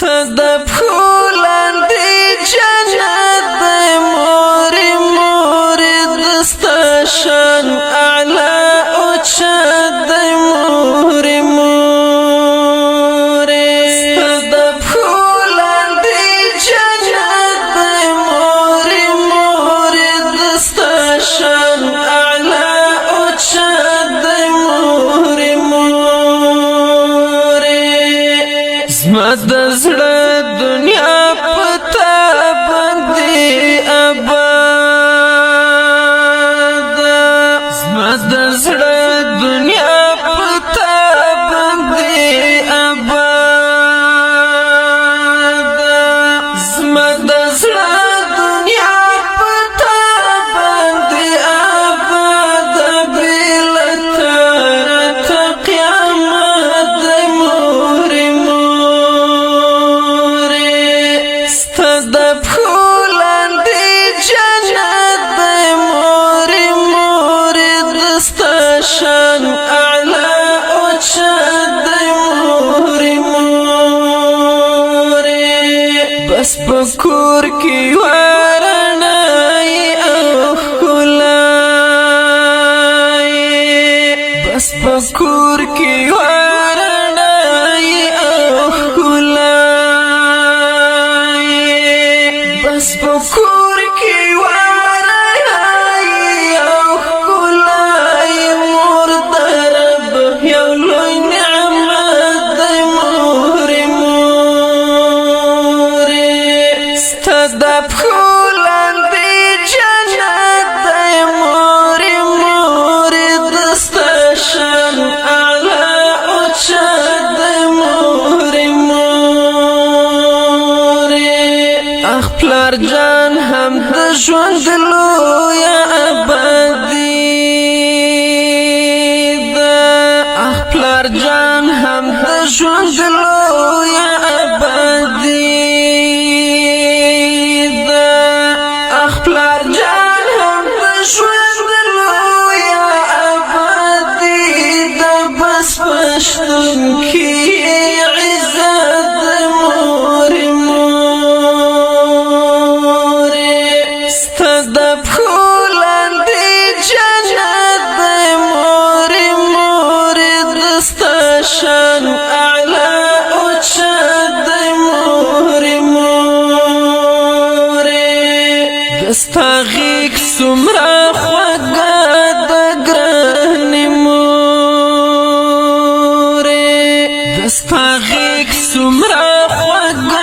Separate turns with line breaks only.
ستد پھولان دی جنت دی موری موری دستا شان اعلا اوچت دی موری موری ستد پھولان دی جنت دی موری موری دستا شان اعلا اوچت دی موری موری زمد زړه دنیا پتا باندې آباد زمد زړه دنیا پتا باندې آباد زمد زړه دنیا پتا باندې آباد بل تر قیامت موري ستد پھولان دی جنت دی موری موری دستا شان اعلا اوچت دی موری موری بس پکور کی وارنائی او خلائی بس پکور کی وارنائی او خلائی بس پکور کی وارنائی او خلائی مور درب یو لوی نعمت دی موری موری ستد پھولان دی جنت دی موری موری دستا شان اعلا اوچت دی موری موری اخ پلار جان هم د ژوند لویه ابدي ده اخ پلار جان هم د ژوند لویه ابدي ده اخ پلار جان هم د ژوند لویه ابدي ده بس پښتون کی عزت موري ستد پھولان دی جنت دی موری موری دستا شان اعلا اوچت دی موری موری دستا غیق سمرا خوگا دا گرانی موری دستا غیق سمرا خوگا